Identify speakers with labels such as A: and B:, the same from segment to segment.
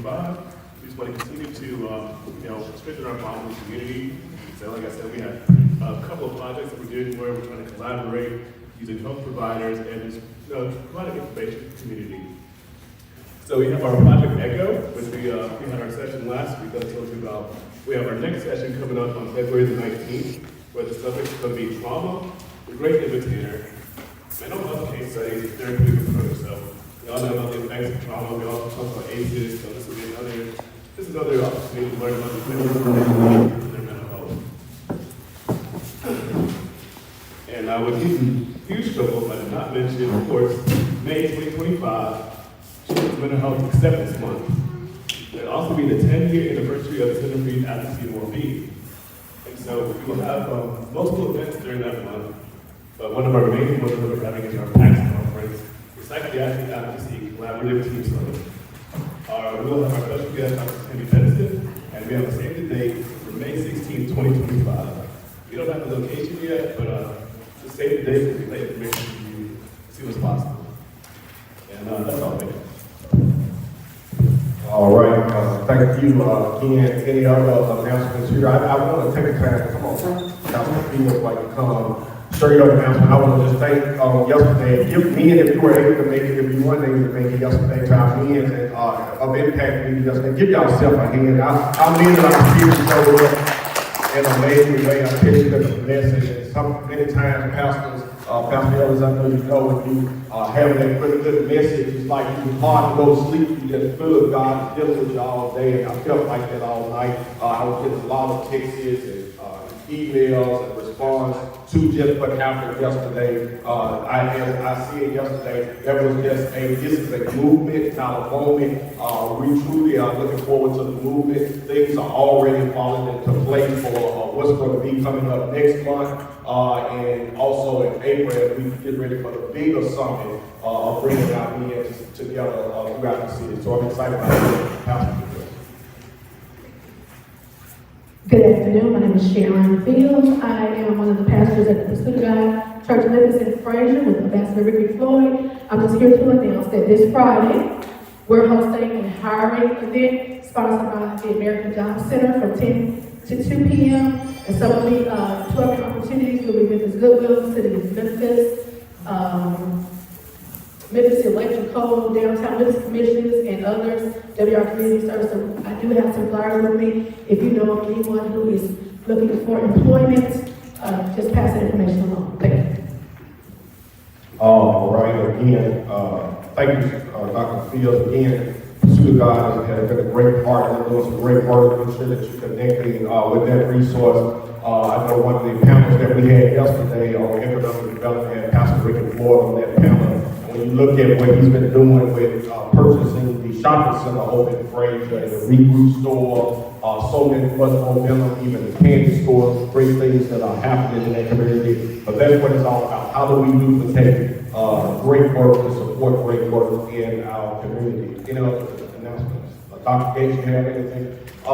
A: 2025. We just want to continue to, strengthen our bond with the community. So like I said, we have a couple of projects that we're doing where we're trying to collaborate using health providers and just, providing information to the community. So we have our Project Echo, which we had our session last week that I told you about. We have our next session coming up on February the 19th, where the subject is going to be trauma, the great imitator, mental health case studies, and therapeutic approach. So we all know about the effects of trauma. We all talk about ACEs, so this is another opportunity to learn about the benefits of their mental health. And with these huge struggles, I did not mention, of course, May 2025, Children's Mental Health Acceptance Month. It'll also be the 10-year anniversary of the Center for Youth Advocacy and Wellbeing. And so we will have multiple events during that month. But one of our main ones that we're having is our PAX conference, the Psychiatric Advocacy Collaborative Team Summit. We will have our special guest, Dr. Tammy Benson, and we have a save the date for May 16, 2025. We don't have the location yet, but just save the date and relay information to you as soon as possible. And that's all. Thank you.
B: All right, thank you again. Any other announcements here? I want to take a time to come on. Councilman Fields, like to come. Straight up announcement. I want to just thank yesterday. Give me, and if you were able to make it, if you weren't able to make it yesterday, to our men of Impact Media yesterday, give yourself a hand. Our men and our people showed up in an amazing way. I tell you that the message. And many times, pastors, Pastor Ellis, I know you know when you having that really good message, it's like it's hard to go to sleep. You just feel God dealing with you all day, and I felt like that all night. I was getting a lot of texts and emails and response to just what happened yesterday. I see it yesterday. There was just this is a movement, not a moment. We truly are looking forward to the movement. Things are already falling into place for what's going to be coming up next month. And also in April, we get ready for the bigger summit of bringing our men together throughout the city. So I'm excited about it.
C: Good afternoon, my name is Sharon Fields. I am one of the pastors at the Pursuit of God Church of Memphis in Fraser with Ambassador Ricky Floyd. I'm just here to announce that this Friday, we're hosting a hiring event sponsored by the American Job Center from 10 to 2 p.m. And some of the 12 opportunities will be Memphis Goodwill, City of Memphis, Memphis Electrical, Downtown Memphis Commissions, and others, WR Community Service. So I do have some flyers with me. If you know of anyone who is looking for employment, just pass that information along. Thank you.
B: All right, again, thank you, Dr. Fields. Again, Pursuit of God has been a great partner, doing some great work. Make sure that you're connecting with that resource. I know one of the panels that we had yesterday on economic development had Pastor Ricky Floyd on that panel. When you look at what he's been doing with purchasing the shopping center over in Fraser, and the Regroup store, so many much momentum, even the candy stores, great things that are happening in that community. But that's what it's all about. How do we duplicate great work to support great work in our community? Any other announcements? Dr. Gates, you have anything? I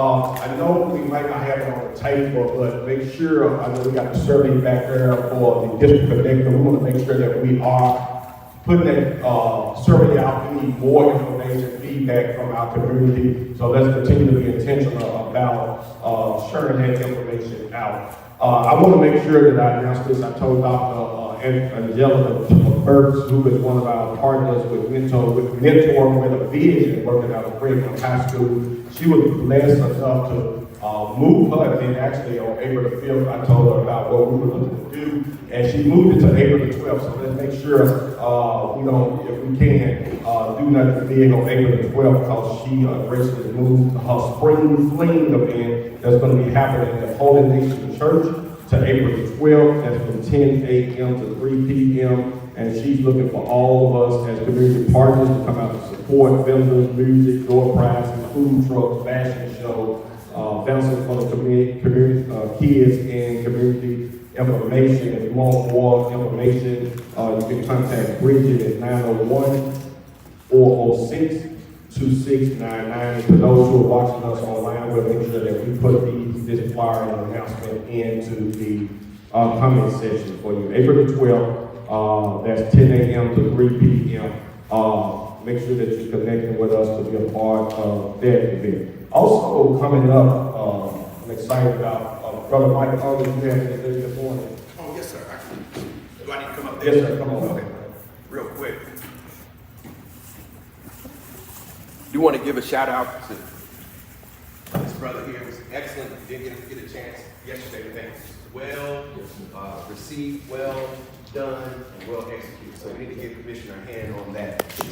B: know we might not have it on the table, but make sure, I know we got the survey back there for the district connector. We want to make sure that we are putting that survey out. We need more information, feedback from our community. So let's continue to be intentional about sharing that information out. I want to make sure that I announce this. I told Dr. Angela Burks, who is one of our partners with Mentor with a Vision, working out of Franklin High School. She was blessed enough to move her event actually on April the 5th. I told her about what we were looking to do, and she moved it to April the 12th. So let's make sure we don't, if we can, do nothing big on April the 12th, because she graciously moved her Spring Fling event that's going to be happening at Holy Nation Church to April the 12th. That's from 10 a.m. to 3 p.m. And she's looking for all of us as community partners to come out and support vendors, music, door prizes, food trucks, fashion show, bouncing for the community kids and community information. If you want more information, you can contact Bridget at 901-406-2699. For those who are watching us online, we'll make sure that we put this flyer and announcement into the comment section for you. April the 12th, that's 10 a.m. to 3 p.m. make sure that you're connecting with us to be a part of that event. Also, coming up, I'm excited about, Brother Mike, you have anything this morning?
D: Oh, yes, sir. Do I need to come up there?
B: Yes, sir, come on.
D: Okay. Real quick. Do want to give a shout out to this brother here. It was excellent. We didn't get a chance yesterday. The event was well received, well done, and well executed. So we need to give Commissioner a hand on that. For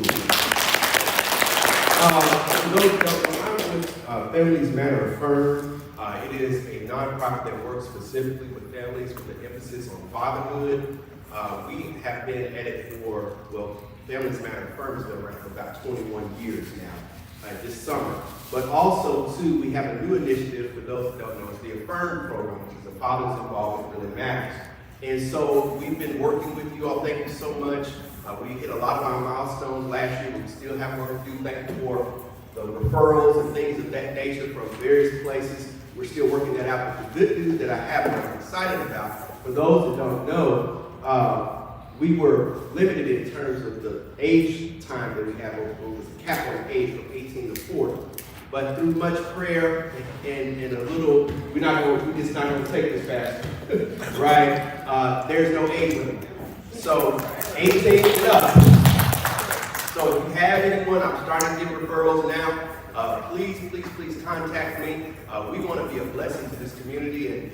D: those who don't know, I'm with Families Matter Affirmed. It is a nonprofit that works specifically with families with an emphasis on fatherhood. We have been at it for, Families Matter Affirmed has been around for about 21 years now, this summer. But also, too, we have a new initiative for those who don't know. It's the Affirm program, which is a father's involvement really matters. And so we've been working with you all. Thank you so much. We hit a lot of our milestones last year. We still have work to do. Thank you for the referrals and things of that nature from various places. We're still working that out. But the good news that I have and I'm excited about, for those that don't know, we were limited in terms of the age time that we have. It was a cap on age from 18 to 40. But through much prayer and a little, we're just not going to take this fast, right? There's no age limit. So 18 and up. So if you have anyone, I'm starting to get referrals now. Please contact me. We want to be a blessing to this community and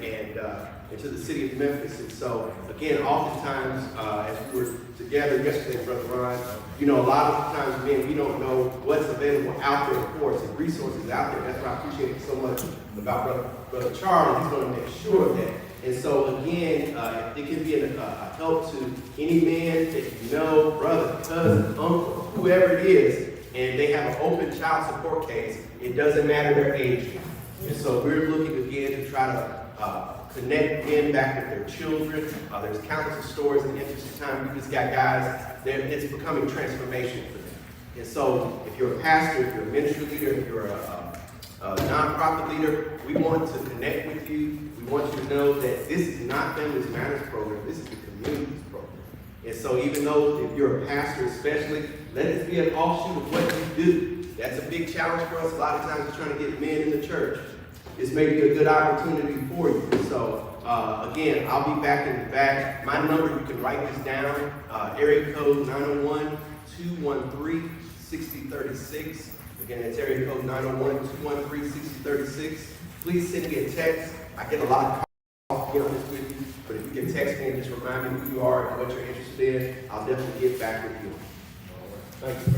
D: to the city of Memphis. And so, again, oftentimes, as we were together yesterday, Brother Ron, a lot of times, we don't know what's available out there for us and resources out there. That's why I appreciate it so much about Brother Charlie. He's going to make sure of that. And so, again, it can be a help to any man that you know, brother, cousin, uncle, whoever it is, and they have an open child support case. It doesn't matter their age. And so we're looking again to try to connect men back with their children. There's countless of stories in the interest of time. We just got guys, it's becoming transformation for them. And so if you're a pastor, if you're a ministry leader, if you're a nonprofit leader, we want to connect with you. We want you to know that this is not Families Matters program, this is the communities program. And so even though if you're a pastor especially, let this be an offshoot of what you do. That's a big challenge for us. A lot of times we're trying to get men in the church. This may be a good opportunity for you. So again, I'll be back in the back. My number, you can write this down, area code 901-213-6036. Again, that's area code 901-213-6036. Please send me a text. I get a lot of calls to get on this with you, but if you can text me and just remind me who you are and what you're interested in, I'll definitely get back with you. Thank you.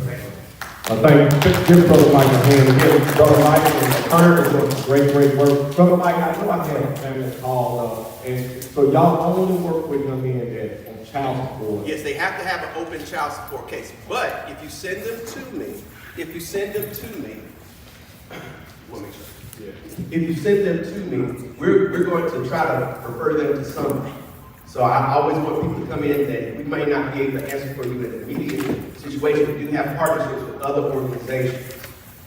B: Thank you. Give Brother Mike a hand. Again, Brother Mike and Kern is doing great work. Brother Mike, I know I have a family called, and so y'all only work with young men that on child support.
D: Yes, they have to have an open child support case. But if you send them to me, let me make sure. Yeah. If you send them to me, we're going to try to refer them to somebody. So I always want people to come in that we may not be able to answer for you in an immediate situation. We do have partnerships with other organizations.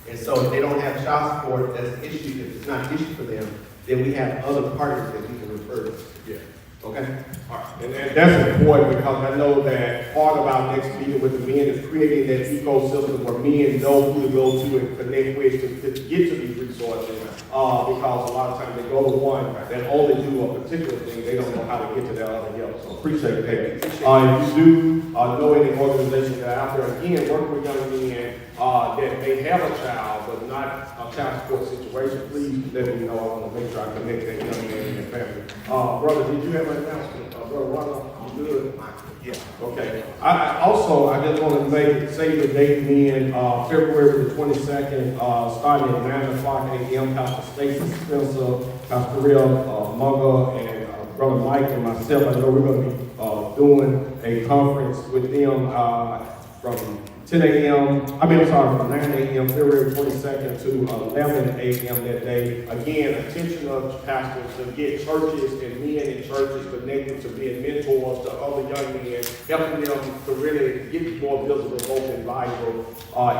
D: And so if they don't have child support, that's an issue. If it's not an issue for them, then we have other partners that we can refer to.
B: Yeah.
D: Okay? All right.
B: And that's important because I know that part of our next meeting with the men is creating that ecosystem where men know who to go to and connect with to get to these resources. Because a lot of times they go to one that only do a particular thing, they don't know how to get to that other help. So appreciate that. If you do know any organizations that are out there, again, working with young men that may have a child but not a child support situation, please let me know. I want to make sure I connect that young man and their family. Brother, did you have an announcement? Brother Ronald, you good?
D: Yeah.
B: Okay. I just want to say the date being February the 22nd, starting at 9 o'clock a.m. Pastor Stacy Spencer, Pastor Real Munger, and Brother Mike and myself. I know we're going to be doing a conference with them from 10 a.m. From 9 a.m. February 22nd to 11 a.m. that day. Again, attention of pastors to get churches and men in churches connected to being mentors to other young men, helping them to really get more visible, both in vital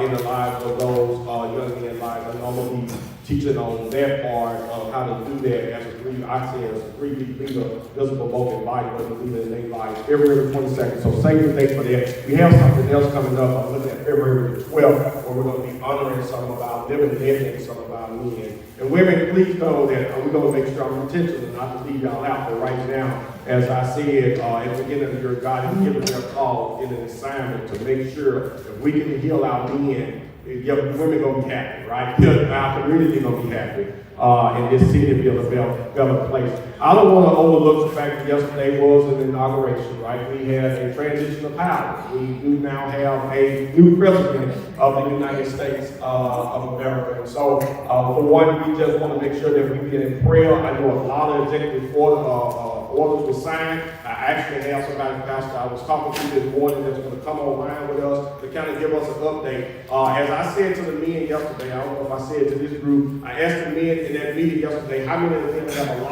B: in the lives of those young men's lives. I know I'm gonna be teaching on that part of how to do that as a three-week leader, visible, vocal, body, but a leader in their life, February 22nd. So save the date for that. We have something else coming up. I'm looking at February the 12th, where we're gonna be honoring some of our living dead and some of our men. And women, please know that we're gonna make sure I'm intentional not to leave y'all out. But right now, as I said at the beginning of the year, God has given me a call in an assignment to make sure if we can heal our men, women gonna be happy, right? Our community gonna be happy, and this city will be a better place. I don't want to overlook the fact that yesterday was an inauguration, right? We had a transition of power. We do now have a new president of the United States of America. And so, for one, we just want to make sure that we get in prayer. I know a lot of executive orders were signed. I actually have somebody, Pastor, I was talking to this morning that's going to come online with us to kind of give us an update. As I said to the men yesterday, I don't know if I said to this group, I asked the men in that meeting yesterday, how many of them have a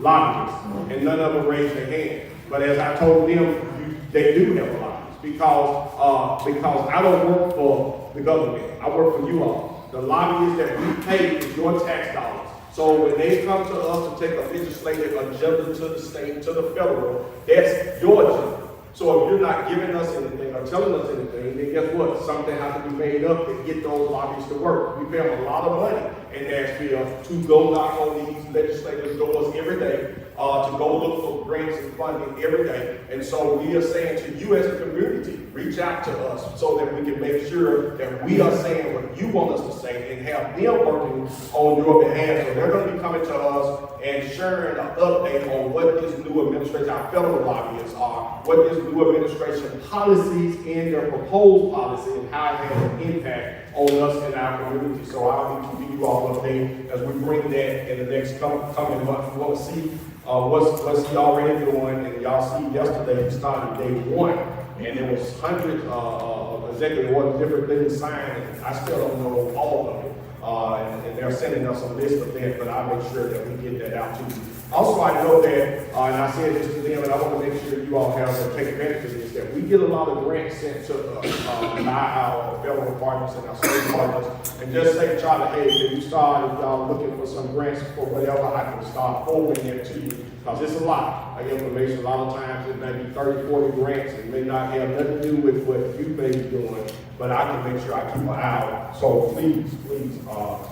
B: lobbyist? And none of them raised their hand. But as I told them, they do have a lobbyist because I don't work for the government. I work for you all. The lobbyists that we pay is your tax dollars. So when they come to us to take a legislative agenda to the state, to the federal, that's your agenda. So if you're not giving us anything or telling us anything, then guess what? Something has to be made up to get those lobbyists to work. We pay them a lot of money in Nashville to go knock on these legislators' doors every day, to go look for grants and funding every day. And so we are saying to you as a community, reach out to us so that we can make sure that we are saying what you want us to say and have them working on your behalf. So they're going to be coming to us and sharing an update on what this new administration, our federal lobbyists are, what this new administration policies and their proposed policy and how it has an impact on us and our community. So I'll be keeping you all updated as we bring that in the next coming month. We want to see what's he already doing, and y'all see yesterday he started day one, and there was hundreds of executive orders, different things signed, and I still don't know all of it. And they're sending us a list of that, but I'll make sure that we get that out to you. Also, I know that, and I said this to them, and I want to make sure you all have to take advantage of this, that we get a lot of grants sent to us by our federal partners and our state partners, and just say, Charlie, hey, can you start, if y'all looking for some grants for whatever, I can start forwarding it to you, because it's a lot of information. A lot of times it may be 30, 40 grants, and may not have nothing to do with what you may be doing, but I can make sure I keep an eye out. So please,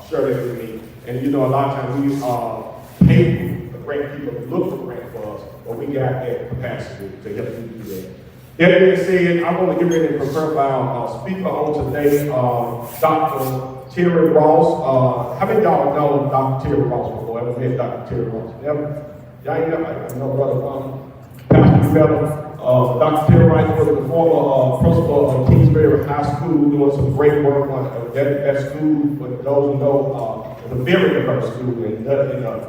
B: share that with me. And you know, a lot of times we pay the grant people to look for grant for us, but we got that capacity to help you do that. That being said, I want to get ready to prepare our speaker on today, Dr. Terry Ross. How many of y'all know Dr. Terry Ross before? Ever met Dr. Terry Ross? Never? Y'all ain't never? I know Brother Pastor Bella. Dr. Terry Ross was the former principal of Kingsbury High School, doing some great work on that school. For those who know, it's a very diverse school, and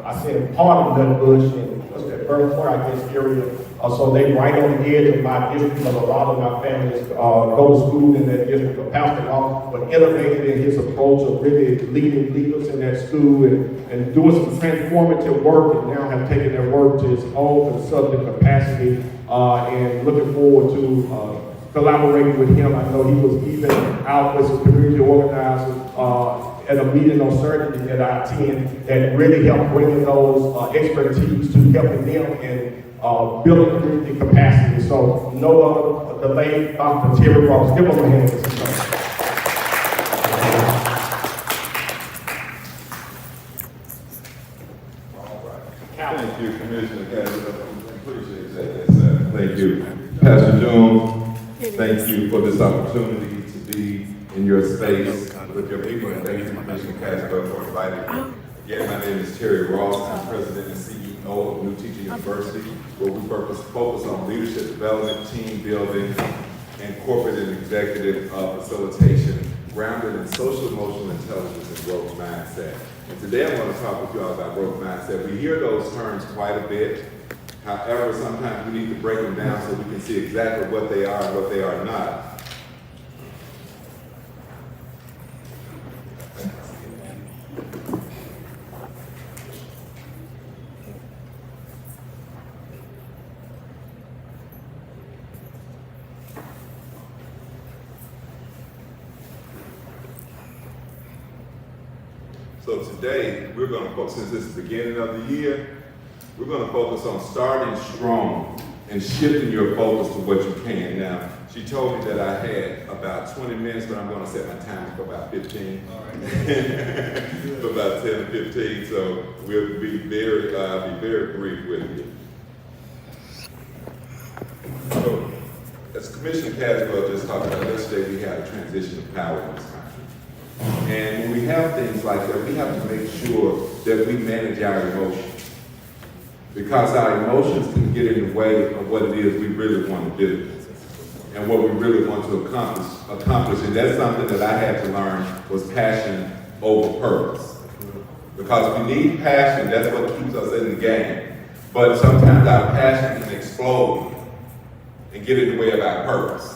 B: I said part of Nutbush and what's that, Burnsford, I guess, area. So they right on the edge of my district, because a lot of my families go to school in that district. Pastor Ross was innovative in his approach of really leading leaders in that school and doing some transformative work, and now have taken their work to its own consultative capacity, and looking forward to collaborating with him. I know he was even out with some community organizers at a meeting on Saturday that I attend that really helped bring those expertise to helping them and building community capacity. So no other delay, Dr. Terry Ross. Give him a hand.
E: Thank you, Commissioner Cassidy. Appreciate that. Thank you. Pastor Jones, thank you for this opportunity to be in your space with your people, and thank you, Commissioner Cassidy, for inviting me. Again, my name is Terry Ross. I'm President and CEO of New Teaching University, where we focus on leadership development, team building, and corporate and executive facilitation, grounded in social emotional intelligence and growth mindset. And today I want to talk with you all about growth mindset. We hear those terms quite a bit. However, sometimes we need to break them down so we can see exactly what they are and what they are not. So today, we're gonna focus, since it's the beginning of the year, we're gonna focus on starting strong and shifting your focus to what you can. Now, she told me that I had about 20 minutes, but I'm gonna set my timer for about 15.
D: All right.
E: For about 10 to 15, so we'll be very brief with you. So, as Commissioner Caswell just talked about yesterday, we had a transition of power in this country. And when we have things like that, we have to make sure that we manage our emotions. Because our emotions can get in the way of what it is we really want to do and what we really want to accomplish. And that's something that I had to learn was passion over purpose. Because we need passion, that's what keeps us in the game. But sometimes our passion can explode and get in the way of our purpose.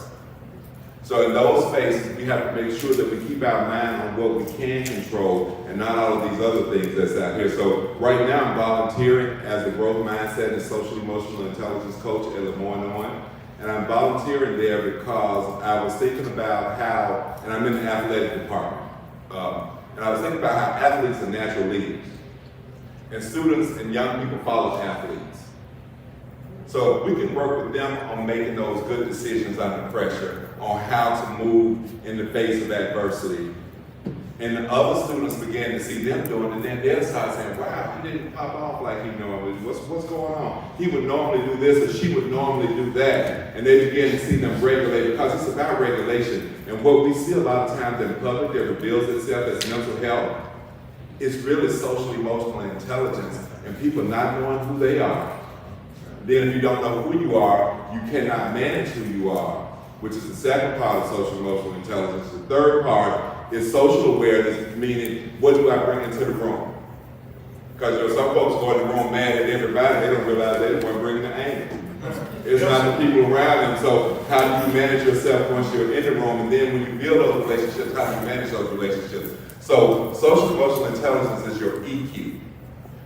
E: So in those spaces, we have to make sure that we keep our mind on what we can control and not all of these other things that's out here. So right now I'm volunteering as a growth mindset and social emotional intelligence coach at Lemoyne. And I'm volunteering there because I was thinking about how, and I'm in the athletic department, and I was thinking about how athletes are natural leaders. And students and young people follow athletes. So we can work with them on making those good decisions under pressure, on how to move in the face of adversity. And the other students began to see them doing it, and then they'll start saying, wow, he didn't pop off like he normally does. What's going on? He would normally do this, or she would normally do that. And they begin to see them regulate, because it's about regulation. And what we see a lot of times in public that reveals itself as mental health is really social emotional intelligence and people not knowing who they are. Then if you don't know who you are, you cannot manage who you are, which is the second part of social emotional intelligence. The third part is social awareness, meaning what do I bring into the room? Because some folks go in the room mad at everybody, they don't realize they weren't bringing the anger. It's not the people around them. So how do you manage yourself once you're in the room? And then when you build those relationships, how do you manage those relationships? So social emotional intelligence is your EQ.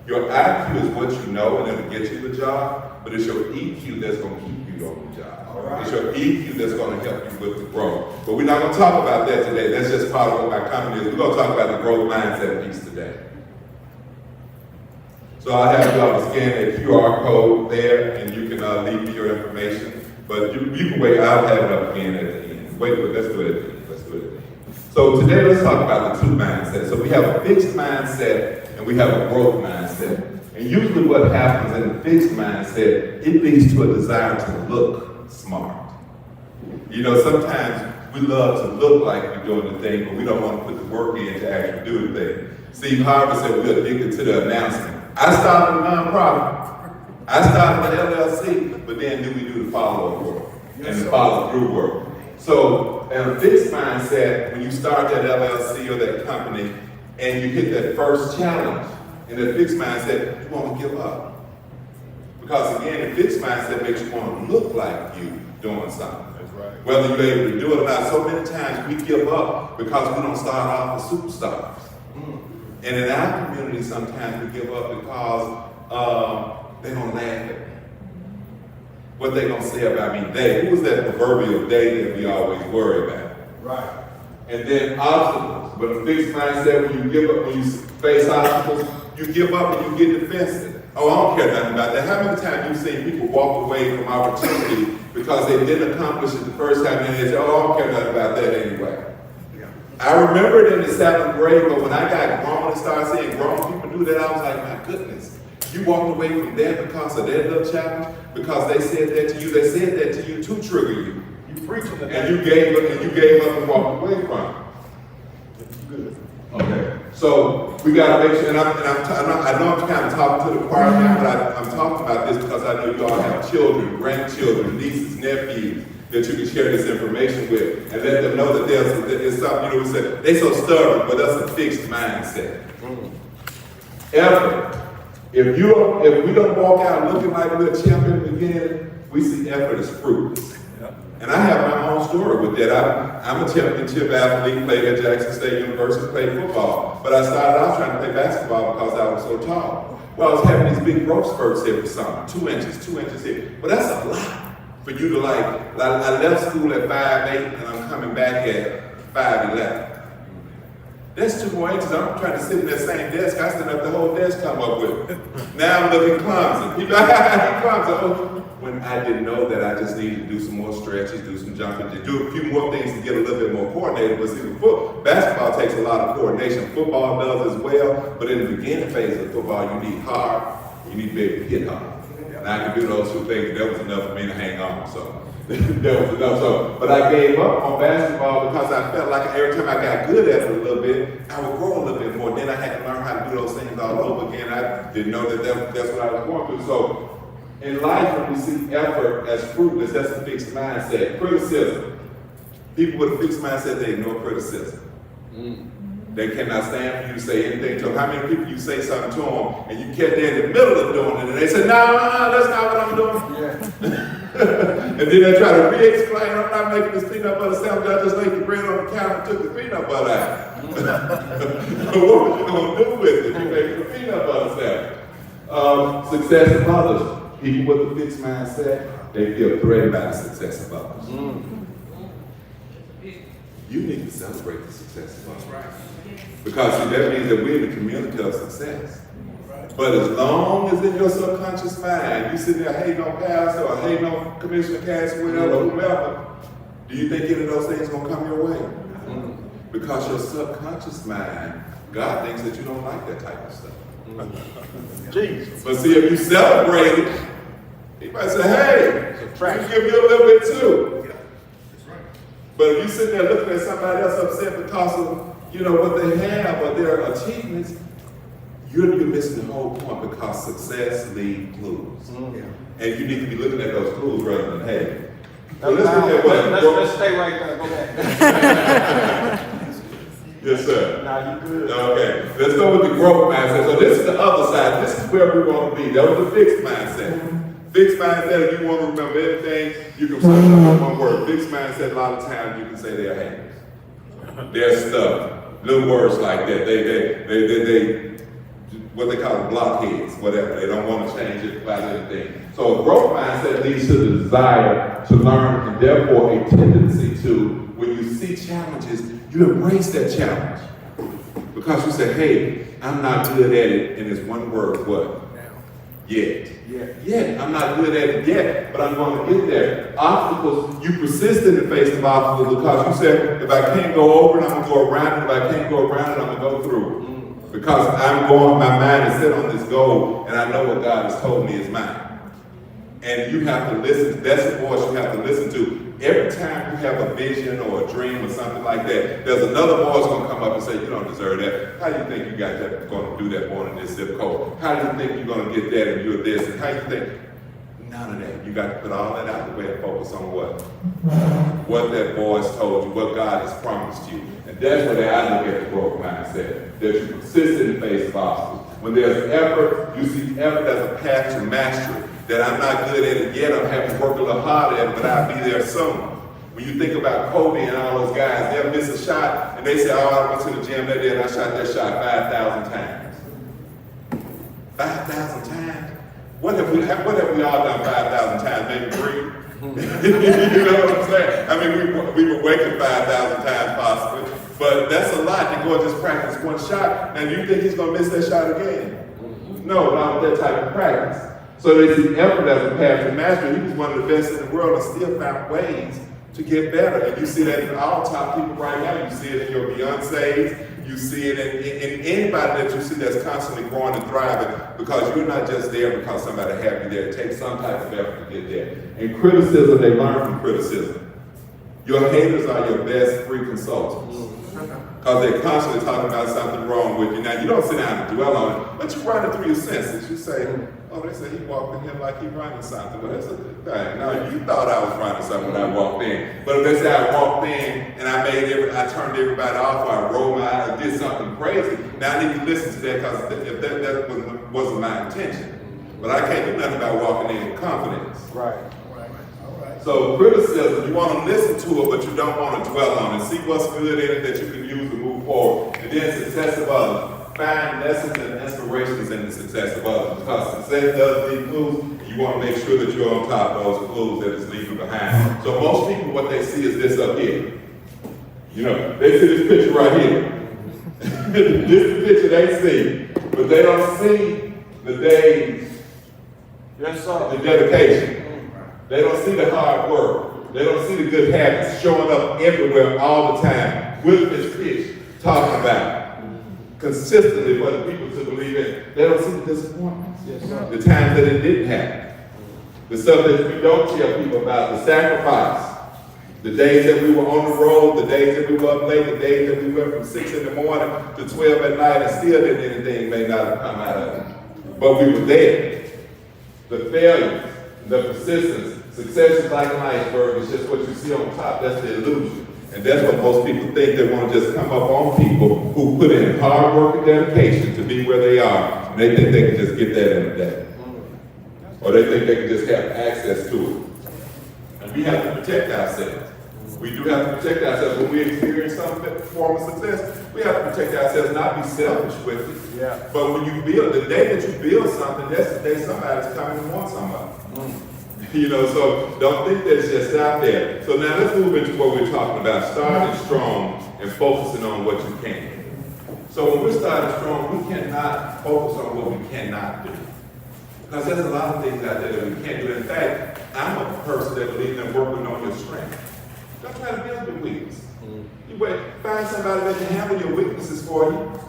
E: Your IQ is what you know and it'll get you the job, but it's your EQ that's going to keep you on the job. Right. It's your EQ that's going to help you with the growth. But we're not going to talk about that today. That's just part of what my company is. We're going to talk about the growth mindset piece today. So I have y'all to scan that QR code there, and you can leave me your information. But you can wait. I'll have it up again at the end. Wait, let's do it at the end. Let's do it at the end. So today, let's talk about the two mindsets. So we have a fixed mindset and we have a growth mindset. And usually what happens in a fixed mindset, it leads to a desire to look smart. You know, sometimes we love to look like we're doing the thing, but we don't want to put the work in to actually do the thing. Steve Harvey said we're addicted to the announcement. I started a nonprofit. I started an LLC, but then do we do the follow-up work and the follow-through work? So in a fixed mindset, when you start that LLC or that company and you hit that first challenge, in that fixed mindset, you want to give up. Because again, the fixed mindset makes you want to look like you doing something. That's right. Whether you're able to do it or not, so many times we give up because we don't start off as superstars. And in our community, sometimes we give up because they're going to laugh at me. What they going to say about me? They. Who is that proverbial they that we always worry about? Right. And then obstacles. But a fixed mindset, when you give up, when you face obstacles, you give up and you get defensive. Oh, I don't care nothing about that. How many times you've seen people walk away from opportunity because they didn't accomplish it the first time and they say, oh, I don't care nothing about that anyway. I remember it in the 7th grade, but when I got grown and started seeing grown people do that, I was like, my goodness, you walked away from that because of that little challenge, because they said that to you. They said that to you to trigger you. You preaching the and you gave up and walked away from it. Good. Okay. So we got to make sure, and I know I'm kind of talking to the choir now, but I'm talking about this because I know you all have children, grandchildren, nieces, nephews, that you can share this information with and let them know that there's something, you know, we said, they so stubborn, but that's a fixed mindset. Effort. If we don't walk out looking like we're a champion in the beginning, we see effort as fruitless. And I have my own story with that. I'm a championship athlete, played at Jackson State University, played football. But I started out trying to play basketball because I was so tall. Well, I was having these big growth spurts every summer, 2 inches here. But that's a lot for you to I left school at 5'8", and I'm coming back at 5'11". That's 2 more inches. I'm trying to sit in that same desk. I still have the whole desk come up with it. Now I'm looking clumsy. People, clumsy. Oh, when I didn't know that I just needed to do some more stretches, do some jumping, to do a few more things to get a little bit more coordinated. But see, basketball takes a lot of coordination. Football does as well. But in the beginning phase of football, you need hard. You need to be able to hit hard. And I can do those 2 things. That was enough for me to hang on. So. That was enough. So, but I gave up on basketball because I felt like every time I got good at it a little bit, I would grow a little bit more. Then I had to learn how to do those things all over again. I didn't know that's what I was going through. So, in life, when we see effort as fruitless, that's a fixed mindset. Criticism. People with a fixed mindset, they ignore criticism. They cannot stand for you to say anything to them. How many people you say something to them and you get there in the middle of doing it and they say, no, that's not what I'm doing. Yeah. And then they try to re-explain, I'm not making this peanut butter sandwich, I just laid the bread on the counter and took the peanut butter out. What was you going to do with it? You make the peanut butter sandwich. Success of others. People with a fixed mindset, they feel threatened by the success of others. You need to celebrate the success of others. Because see, that means that we're in the community of success. But as long as in your subconscious mind, you sitting there hating on Pastor or hating on Commissioner Caswell or whomever, do you think any of those things going to come your way? Because your subconscious mind, God thinks that you don't like that type of stuff. Jesus. But see, if you celebrate it, he might say, hey, you give me a little bit too. But if you sit there looking at somebody else upset because of, what they have or their achievements, you're missing the whole point because success leaves clues. And you need to be looking at those clues rather than hey. Well, let's stay right there. Go ahead. Yes, sir.
F: Nah, you good.
E: Okay, let's go with the growth mindset. So this is the other side. This is where we want to be. That was the fixed mindset. Fixed mindset, if you want to remember everything, you can sum it up in one word. Fixed mindset, a lot of times you can say they're haters. They're stuff. Little words like that. They what they call blockheads, whatever. They don't want to change it about anything. So a growth mindset leads to the desire to learn and therefore a tendency to, when you see challenges, you embrace that challenge. Because you say, hey, I'm not good at it, and it's one word, what? Yet. Yeah, I'm not good at it yet, but I'm going to get there. Obstacles, you persist in the face of obstacles because you said, if I can't go over it, I'm going to go around it. If I can't go around it, I'm going to go through it. Because my mind is set on this goal, and I know what God has told me is mine. And you have to listen, that's the voice you have to listen to. Every time you have a vision or a dream or something like that, there's another voice going to come up and say, you don't deserve that. How do you think you got that, going to do that born in this zip code? How do you think you're going to get that and you're this? And how do you think? None of that. You got to put all that out the way and focus on what? What that voice told you, what God has promised you. And that's where I look at the growth mindset. That you persist in the face of obstacles. When there's effort, you see effort as a path to mastery. That I'm not good at it yet, I'm having to work a little harder at it, but I'll be there soon. When you think about Kobe and all those guys, they'll miss a shot, and they say, oh, I went to the gym that day and I shot that shot 5,000 times. 5,000 times? What have we all done 5,000 times? Maybe 3? You know what I'm saying? I mean, we were waking 5,000 times possibly, but that's a lot to go and just practice one shot. Now, do you think he's going to miss that shot again? No, not with that type of practice. So they see effort as a path to mastery. He was one of the best in the world and still found ways to get better. And you see that in all top people right now. You see it in your Beyoncés. You see it in anybody that you see that's constantly growing and thriving, because you're not just there because somebody had you there. It takes some type of effort to get there. And criticism, they learn from criticism. Your haters are your best free consultants. Because they're constantly talking about something wrong with you. Now, you don't sit down and dwell on it, but you run it through your senses. You say, oh, they say he walked in here like he running something. Well, that's a good thing. Now, you thought I was running something when I walked in. But if they say I walked in and I turned everybody off, or I rolled my eyes, or did something crazy, now I need to listen to that, because if that wasn't my intention. But I can't do nothing about walking in with confidence.
F: Right.
E: So criticism, you want to listen to it, but you don't want to dwell on it. See what's good in it that you can use to move forward. And then success of others. Find lessons and inspirations in the success of others. Because success does leave clues. You want to make sure that you're on top of those clues that it's leaving behind. So most people, what they see is this up here. You know, they see this picture right here. This is the picture they see, but they don't see the days,
F: Yes, sir.
E: the dedication. They don't see the hard work. They don't see the good habits showing up everywhere all the time. Willis Fish talking about consistently for the people to believe in. They don't see the disappointments.
F: Yes, sir.
E: The times that it didn't happen. The stuff that we don't tell people about, the sacrifice. The days that we were on the road, the days that we were up late, the days that we went from 6 in the morning to 12 at night and still didn't anything may not have come out of it. But we were there. The failures, the persistence, success is like an iceberg, it's just what you see on top, that's the illusion. And that's what most people think. They want to just come up on people who put in hard work and dedication to be where they are, and they think they can just get that in a day. Or they think they can just have access to it. And we have to protect ourselves. We do have to protect ourselves. When we experience some form of success, we have to protect ourselves, not be selfish with it.
F: Yeah.
E: But when you build, the day that you build something, that's the day somebody's coming and wants somebody. You know, so don't think that it's just out there. So now let's move into what we're talking about, starting strong and focusing on what you can. So when we're starting strong, we cannot focus on what we cannot do. Because there's a lot of things out there that we can't do. In fact, I'm a person that believes in working on your strength. Don't try to build your weakness. You find somebody that can handle your weaknesses for you.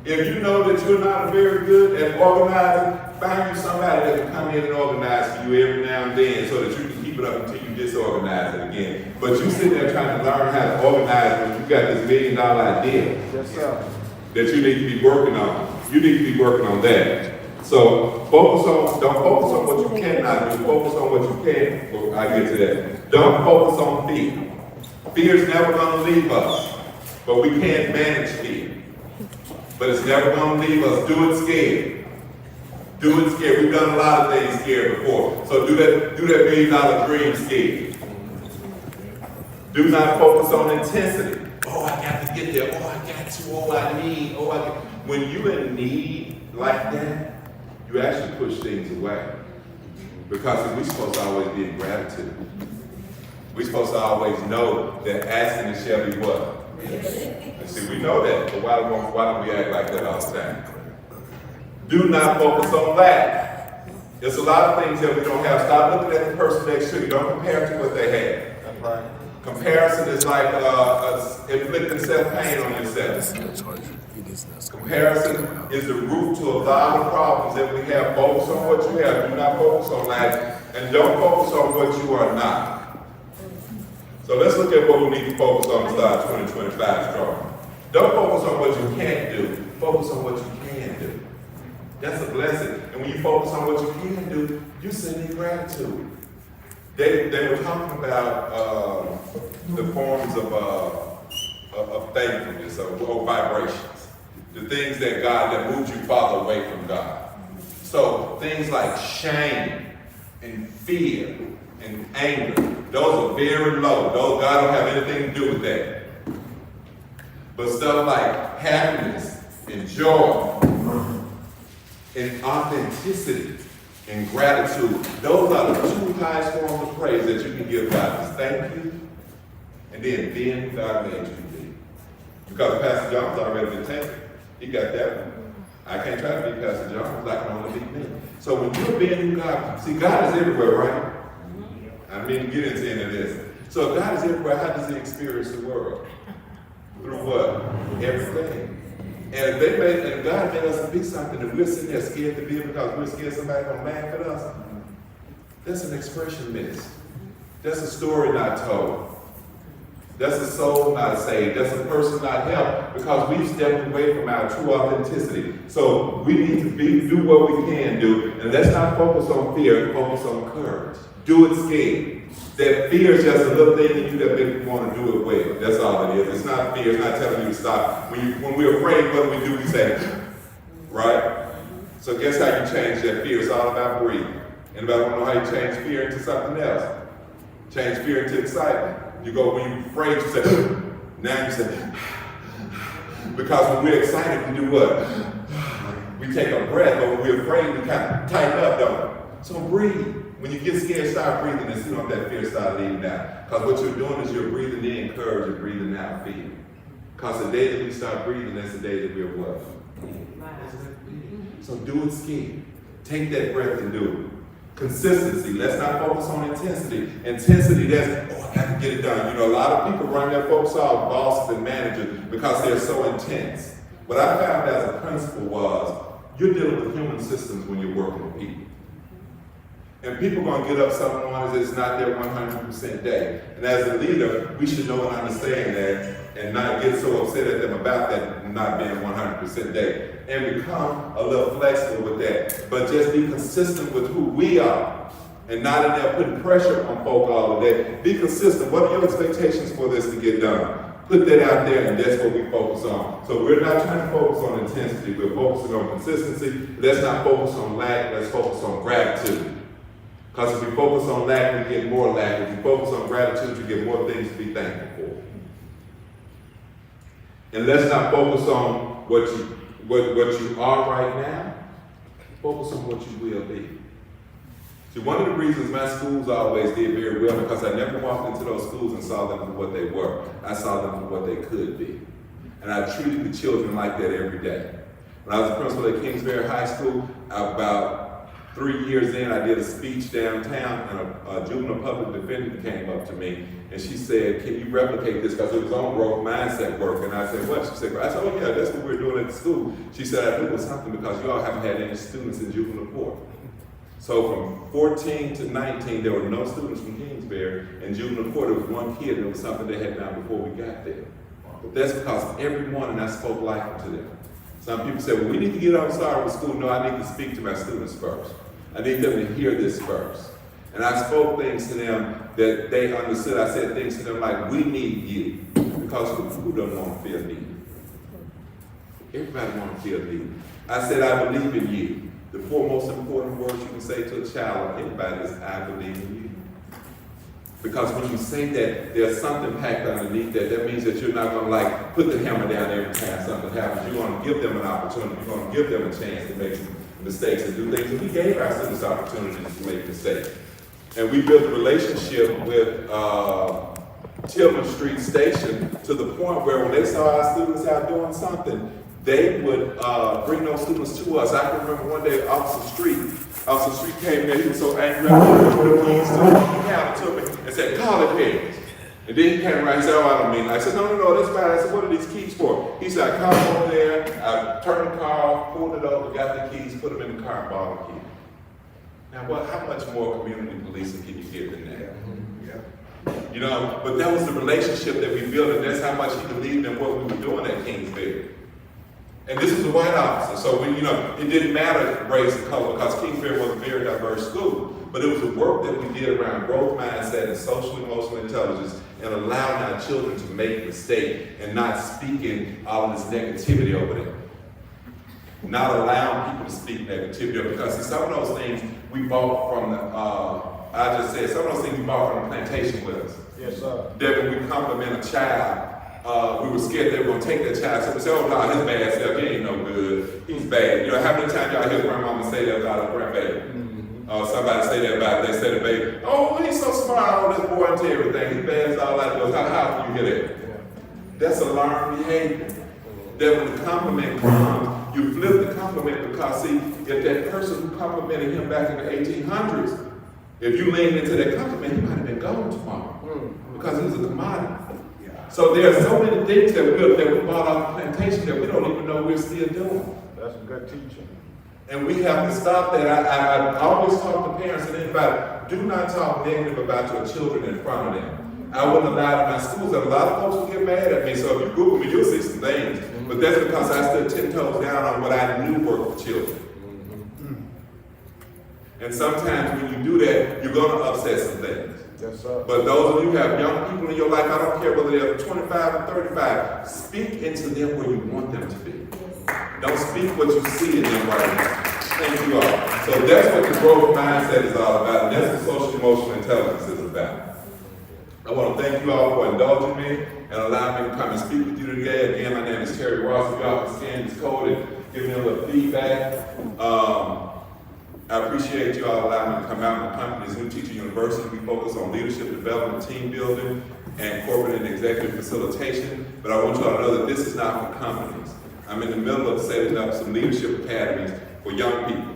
E: If you know that you're not very good at organizing, find you somebody that can come in and organize for you every now and then so that you can keep it up until you disorganize it again. But you sit there trying to learn how to organize when you got this $1 million idea
F: Yes, sir.
E: that you need to be working on. You need to be working on that. So don't focus on what you cannot do, focus on what you can. Well, I get to that. Don't focus on fear. Fear is never going to leave us, but we can't manage fear. But it's never going to leave us. Do it scared. Do it scared. We've done a lot of things scared before. So do that $1 million dream scared. Do not focus on intensity. Oh, I got to get there. Oh, I got to. Oh, I need. Oh, I got. When you're in need like that, you actually push things away. Because we're supposed to always be in gratitude. We're supposed to always know that asking it shall be what? And see, we know that, but why don't we act like that all the time? Do not focus on lack. There's a lot of things that we don't have. Stop looking at the person next to you. Don't compare to what they have.
F: That's right.
E: Comparison is like inflicting self-pain on yourself. Comparison is the root to a lot of problems that we have. Focus on what you have. Do not focus on lack. And don't focus on what you are not. So let's look at what we need to focus on to start 2025 strong. Don't focus on what you can't do. Focus on what you can do. That's a blessing. And when you focus on what you can do, you send in gratitude. They were talking about the forms of thankfulness or vibrations. The things that moved you farther away from God. So things like shame and fear and anger, those are very low. Those, God don't have anything to do with that. But stuff like happiness and joy and authenticity and gratitude, those are the two highest forms of praise that you can give God. Is thank you, and then being who God made you to be. Because Pastor John's already been taken. He got that one. I can't try to be Pastor John, because I can only be me. So when you're being who God, see, God is everywhere, right? I mean, get into any of this. So if God is everywhere, how does he experience the world? Through what? Everything. And God made us to be something that we're sitting there scared to be because we're scared somebody's gonna laugh at us. That's an expression missed. That's a story not told. That's a soul not saved. That's a person not helped because we've stepped away from our true authenticity. So we need to do what we can do, and let's not focus on fear, focus on courage. Do it scared. That fear is just a little thing in you that makes you want to do it well. That's all it is. It's not fear. It's not telling you to stop. When we're afraid, what do? We say, right? So guess how you change that fear? It's all about breathing. Anybody want to know how you change fear into something else? Change fear into excitement. You go, when you're afraid, you say, now you say, because when we're excited, we do what? We take a breath, but when we're afraid, we kind of tighten up, don't we? So breathe. When you get scared, start breathing and see if that fear start leaving out. Because what you're doing is you're breathing in courage and breathing out fear. Because the day that we start breathing, that's the day that we're what? So do it scared. Take that breath and do it. Consistency. Let's not focus on intensity. Intensity, that's, oh, I got to get it done. You know, a lot of people run their folks off, bosses and managers, because they're so intense. What I found as a principle was, you're dealing with human systems when you're working with people. And people are going to get up some mornings, it's not their 100% day. And as a leader, we should know and understand that and not get so upset at them about that not being 100% day. And become a little flexible with that. But just be consistent with who we are. And not in there putting pressure on folk all of that. Be consistent. What are your expectations for this to get done? Put that out there, and that's what we focus on. So we're not trying to focus on intensity. We're focusing on consistency. Let's not focus on lack. Let's focus on gratitude. Because if we focus on lack, we get more lack. If we focus on gratitude, we get more things to be thankful for. And let's not focus on what you are right now. Focus on what you will be. See, one of the reasons my schools always did very well, because I never walked into those schools and saw them for what they were. I saw them for what they could be. And I treated the children like that every day. When I was a principal at Kingsbury High School, about 3 years in, I did a speech downtown, and a juvenile public defender came up to me, and she said, can you replicate this? Because it was on growth mindset work. And I said, what? She said, I said, oh yeah, that's what we're doing at the school. She said, I knew it was something because you all haven't had any students in juvenile court. So from 14 to 19, there were no students from Kingsbury. In juvenile court, there was one kid, and it was something they had done before we got there. But that's because every morning I spoke life to them. Some people say, well, we need to get on started with school. No, I need to speak to my students first. I need them to hear this first. And I spoke things to them that they understood. I said things to them like, we need you. Because who doesn't want to feel needed? Everybody wants to feel needed. I said, I believe in you. The four most important words you can say to a child or anybody is, I believe in you. Because when you say that, there's something packed underneath that. That means that you're not going to like put the hammer down every time something happens. You're going to give them an opportunity. You're going to give them a chance to make some mistakes and do things. And we gave our students opportunities to make mistakes. And we built a relationship with Tillman Street Station to the point where when they saw our students out doing something, they would bring those students to us. I can remember one day, Officer Street came there, he was so angry, he came to me and said, call it heads. And then he came around and said, oh, I don't mean that. I said, no, that's fine. I said, what are these keys for? He said, I come over there, I turned the car off, pulled it over, got the keys, put them in the car, and bought the keys. Now, how much more community policing can you get than that? You know, but that was the relationship that we built, and that's how much he believed in what we were doing at Kingsbury. And this is a white officer, so when, it didn't matter race and color, because Kingsbury was a very diverse school. But it was the work that we did around growth mindset and social emotional intelligence and allowing our children to make mistakes and not speaking all of this negativity over them. Not allowing people to speak negativity, because see, some of those things we bought from some of those things we bought from the plantation with us.
B: Yes, sir.
E: That when we compliment a child, we were scared they were going to take that child. So we said, oh no, his bad self, he ain't no good, he's bad. How many times y'all hear grandmama say that about a grandbaby? Somebody say that about, they say the baby, oh, he's so smart, oh, this boy into everything, he's bad as all that goes. How can you hear that? That's a learned behavior. That when the compliment comes, you flip the compliment, because see, if that person who complimented him back in the 1800s, if you leaned into that compliment, he might have been gone tomorrow, because he was a commodity. So there are so many things that we bought off the plantation that we don't even know we're still doing.
B: That's a good teaching.
E: And we have to stop that. I always talk to parents and anybody, do not talk negative about your children in front of them. I wouldn't allow it in my schools, and a lot of folks will get mad at me. So if you Google me, you'll see some things. But that's because I stood 10 toes down on what I knew worked for children. And sometimes when you do that, you're going to upset some things.
B: Yes, sir.
E: But those of you who have young people in your life, I don't care whether they're 25 or 35, speak into them where you want them to be. Don't speak what you see in them right now. Thank you all. So that's what the growth mindset is all about. And that's what social emotional intelligence is about. I want to thank you all for indulging me and allowing me to come and speak with you today. Again, my name is Terry Ross. If y'all can scan this code and give me a little feedback. I appreciate you all allowing me to come out in the company's New Teaching University. We focus on leadership development, team building, and corporate and executive facilitation, but I want you all to know that this is not for companies. I'm in the middle of setting up some leadership academies for young people.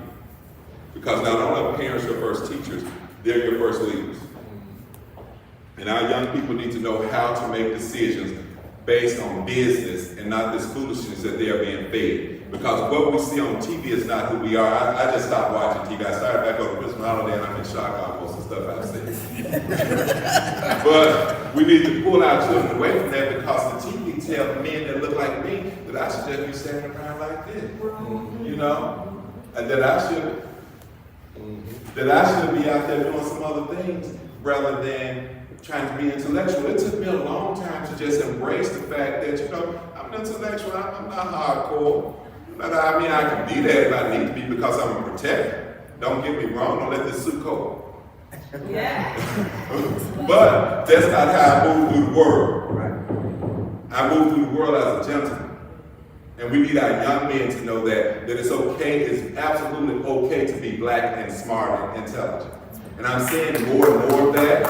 E: Because not only are parents your first teachers, they're your first leaders. And our young people need to know how to make decisions based on business and not this foolishness that they are being fed. Because what we see on TV is not who we are. I just stopped watching TV. I started back on Christmas holiday and I'm in shock about most of the stuff I've seen. But we need to pull our children away from that because the TV tells men that look like me that I should just be standing around like this. You know? And that I should be out there doing some other things rather than trying to be intellectual. It took me a long time to just embrace the fact that, you know, I'm intellectual, I'm not hardcore. But I mean, I can be that if I need to be because I'm a protector. Don't get me wrong, don't let this suit cold.
G: Yeah.
E: But that's not how I move through the world. I move through the world as a gentleman. And we need our young men to know that it's okay, it's absolutely okay to be black and smart and intelligent. And I'm seeing more and more of that,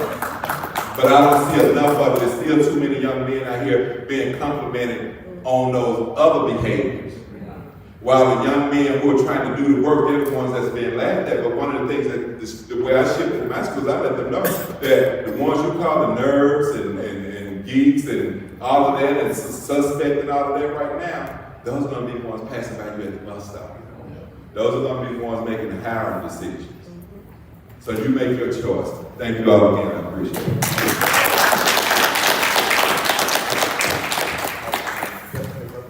E: but I don't see enough of it. There's still too many young men out here being complimented on those other behaviors. While the young men who are trying to do the work, they're the ones that's being laughed at. But one of the things that the way I shift in my schools, I let them know that the ones you call the nerds and geeks and all of that and suspect and all of that right now, those are going to be the ones passing by you at the bus stop. Those are going to be the ones making the hiring decisions. So you make your choice. Thank you all again. I appreciate it.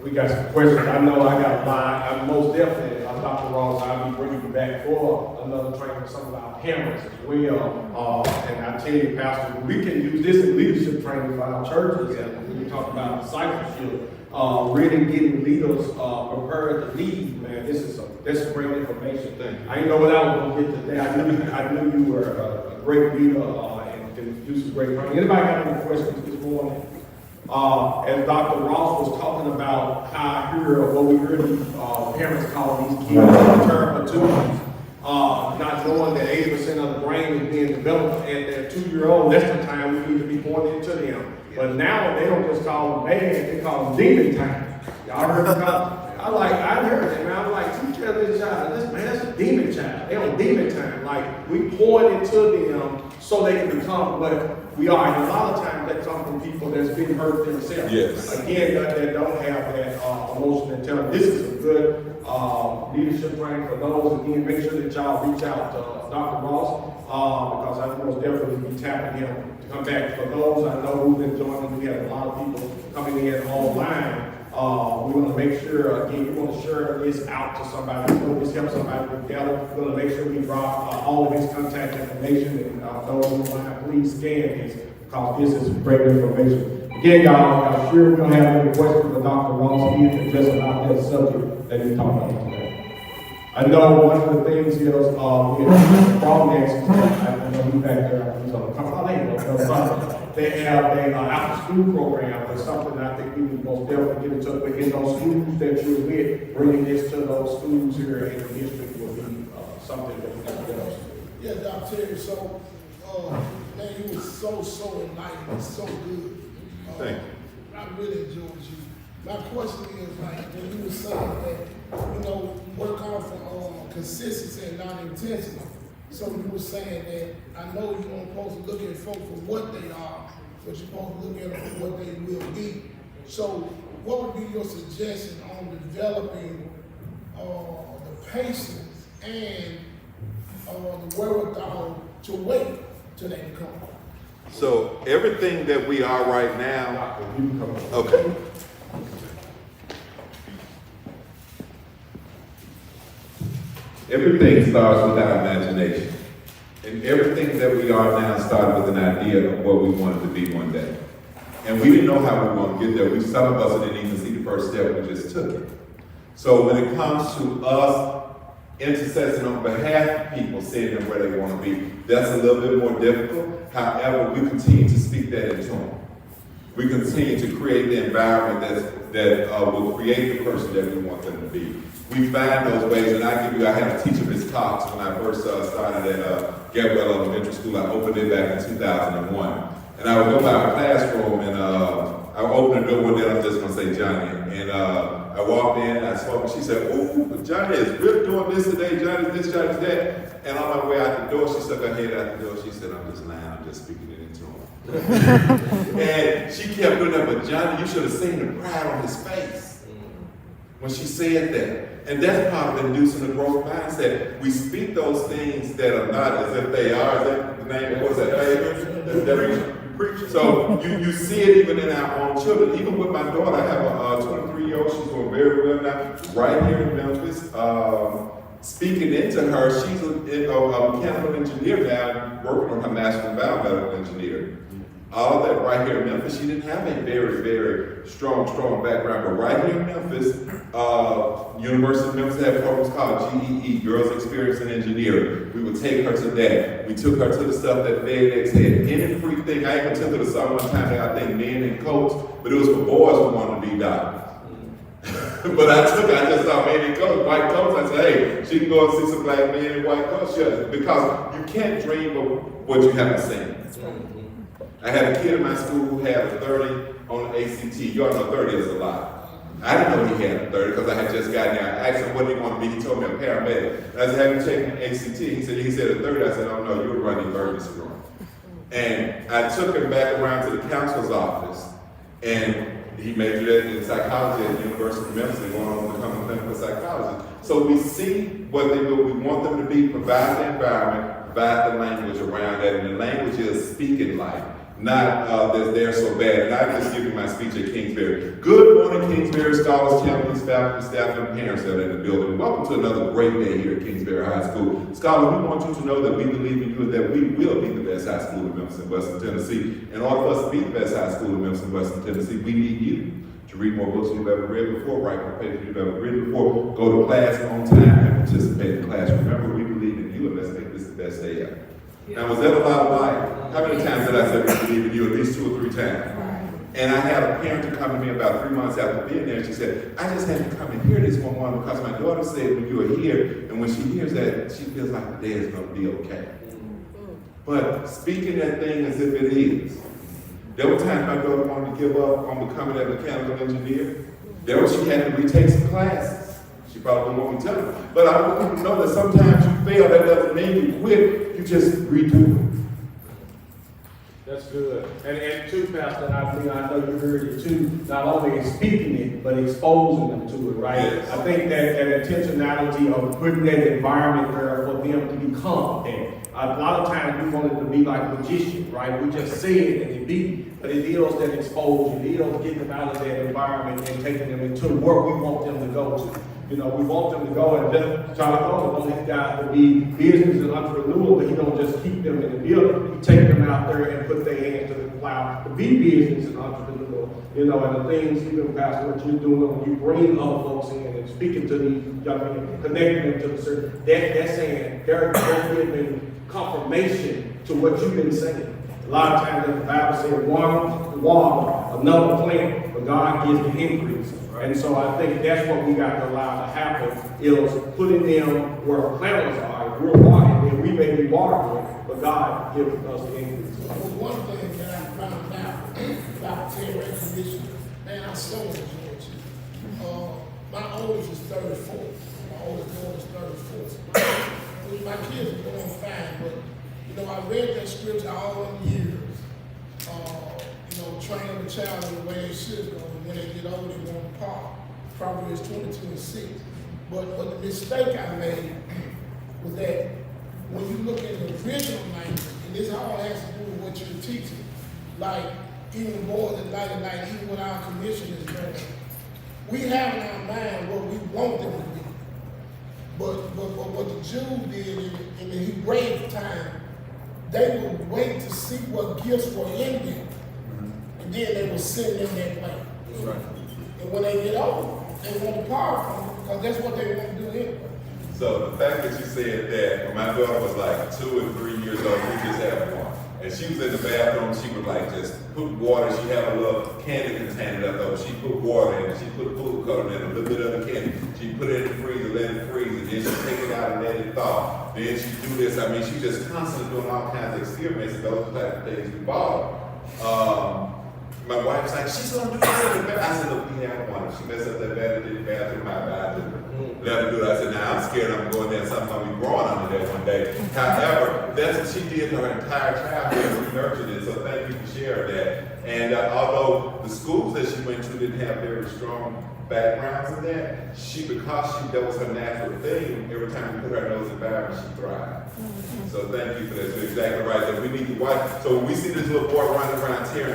B: We got some questions. I know I got a lot. I'm most definitely, Dr. Ross, I'll be bringing you back for another training for some of our parents as well. And I tell you, Pastor, we can use this in leadership training for our churches. And when we talk about discipleship, really getting leaders prepared to lead, man, that's great information. I didn't know what I was going to get today. I knew you were a great leader and can do some great training. Anybody got any questions this morning? As Dr. Ross was talking about how I hear what we hear parents call these kids term twos, not knowing that 80% of the brain is being developed at their 2-year-old, that's the time we need to be pouring into them. But now they don't just call them bad, they call them demon time. Y'all heard them call? I heard that, man. I'm like, teach this child, that's a demon child. They on demon time. Like, we pour it into them so they can become what we are. And a lot of times that comes from people that's been hurt themselves.
E: Yes.
B: Again, that don't have that emotional intelligence. This is a good leadership training for those. Again, make sure that y'all reach out to Dr. Ross because I will most definitely be tapping him to come back. For those I know who've been joining, we have a lot of people coming in online. We want to make sure, again, we want to share this out to somebody, so this helps somebody together. We want to make sure we drop all of his contact information, and those online, please scan this, because this is great information. Again, y'all, I'm sure we don't have any questions for Dr. Ross here to address about that subject that we talked about today. I know one of the things is, we have Broadnex, I know he's back there, he's on the company, they have a after-school program or something I think we would most definitely get in touch with. In those schools that you're with, bringing this to those schools here in the district will be something that we have to do.
H: Yeah, Dr. Terry, so, man, you were so enlightening, so good.
E: Thank you.
H: I really enjoyed you. My question is, like, when you were saying that, work off of consistency and non-intentional. So you were saying that I know you don't supposed to look at folks for what they are, but you're supposed to look at them for what they will be. So what would be your suggestion on developing the patience and the wherewithal to wait till they come?
E: So everything that we are right now,
B: Doctor, you can come on.
E: okay. Everything starts with our imagination. And everything that we are now started with an idea of what we wanted to be one day. And we didn't know how we were going to get there. Some of us didn't even see the first step, we just took it. So when it comes to us intercessing on behalf of people, seeing them where they want to be, that's a little bit more difficult. However, we continue to speak that into them. We continue to create the environment that will create the person that we want them to be. We find those ways, and I had a teacher, Ms. Cox, when I first started at Gabriel Elementary School. I opened it back in 2001. And I would go by her classroom, and I would open the door one day, and I'm just gonna say Johnny. And I walked in, I spoke, and she said, "Ooh, Johnny is really doing this today, Johnny's this, Johnny's that." And on my way out the door, she stuck her head out the door, she said, "I'm just lying, I'm just speaking it into him." And she kept doing that, but Johnny, you should have seen the pride on his face when she said that. And that's part of inducing the growth mindset. We speak those things that are not as if they are. Is that the name? What's that? So you see it even in our own children. Even with my daughter, I have a 23-year-old. She's doing very well now, right here in Memphis. Speaking into her, she's a mechanical engineer now, working on her master's in biomedical engineering. All of that right here in Memphis. She didn't have a very, very strong background, but right here in Memphis, University of Memphis had programs called GEE, Girls Experience in Engineering. We would take her to that. We took her to the stuff that FedEx had. Any free thing. I even took her to some one time that I think men in coats, but it was for boys who wanted to be doctors. But I just saw men in coats, white coats. I said, hey, she can go and see some black men in white coats. Because you can't dream of what you haven't seen. I had a kid in my school who had a 30 on the ACT. You all know 30 is a lot. I didn't know he had a 30 because I had just gotten there. I asked him what he wanted to be. He told me a paramedic. I said, have you taken the ACT? He said a 30. I said, oh no, you were running the emergency room. And I took him back around to the counselor's office, and he majored in psychology at the University of Memphis and going on to become a clinical psychologist. So we see what they do. We want them to be, provide the environment, provide the language around that, and the language is speaking life. Not that they're so bad. And I just give you my speech at Kingsbury. Good morning, Kingsbury scholars, champions, faculty, staff, and parents that are in the building. Welcome to another great day here at Kingsbury High School. Scholars, we want you to know that we believe in you and that we will be the best high school in Memphis and Western Tennessee. In order for us to be the best high school in Memphis and Western Tennessee, we need you to read more books than you've ever read before, write more papers you've ever written before, go to class on time, and participate in class. Remember, we believe in you, and let's make this the best day ever. Now, was that a lot of life? How many times did I say we believe in you? At least 2 or 3 times. And I had a parent to come to me about 3 months after being there, and she said, I just had to come and hear this one morning because my daughter said when you were here, and when she hears that, she feels like the day is going to be okay. But speaking that thing as if it is. There were times my daughter wanted to give up on becoming a mechanical engineer. There was she had to retake some classes. She probably won't be telling me. But I want you to know that sometimes you fail, that doesn't mean you quit, you just redo it.
G: That's good. And too, Pastor, I know you heard it too, not only speaking it, but exposing them to it, right?
E: Yes.
G: I think that intentionality of putting that environment there for them to become that. A lot of times we want it to be like magicians, right? We just say it and it be, but it is that exposure, it is getting them out of that environment and taking them into where we want them to go to. You know, we want them to go and just try to go. We want these guys to be business and entrepreneurs, but he don't just keep them in the building. He take them out there and put their hands to the plow to be business and entrepreneur. You know, and the things, even Pastor, what you're doing when you bring other folks in and speaking to these young men, connecting them to the certain, that's saying they're giving confirmation to what you've been saying. A lot of times the Bible says one water, another plant, but God gives the increase. And so I think that's what we got to allow to happen, is putting them where planters are. We're watering, and we may be watering, but God gives us the increase.
H: One thing that I found out about terror air conditioning, man, I so enjoyed it. My oldest is 34. My oldest daughter is 34. My kids are doing fine, but you know, I read that scripture all them years. You know, training the child in the way they should go. And when they get older, they won't depart. Proverbs 22:6. But the mistake I made was that when you look at the original language, and this all has to do with what you're teaching, like even more than night and night, even when our commission is done, we have in our mind what we want them to be. But what the Jews did in the Hebraic time, they would wait to see what gifts were in them, and then they would send them that way.
E: Right.
H: And when they get old, they want to depart from it because that's what they want to do anyway.
E: So the fact that you said that, when my daughter was like 2 and 3 years old, we just had one. And she was in the bathroom, she would like just put water, she had a little candy container left over, she put water in it, she put food coloring in it, a little bit of the candy, she put it in the freezer, let it freeze, and then she take it out and let it thaw. Then she do this, I mean, she just constantly doing all kinds of experiments, and those type of things we bought her. My wife's like, she's gonna do that in the bathroom. I said, look, we have one. She messed up that bathroom, my bathroom. Let her do it. I said, now I'm scared I'm going there and something's gonna be growing under there one day. However, that's what she did her entire childhood. We nurtured it. So thank you for sharing that. And although the schools that she went to didn't have very strong backgrounds in that, that was her natural thing. Every time we put her in those environments, she thrived. So thank you for that. You're exactly right. That we need to watch. So when we see this little boy running around tearing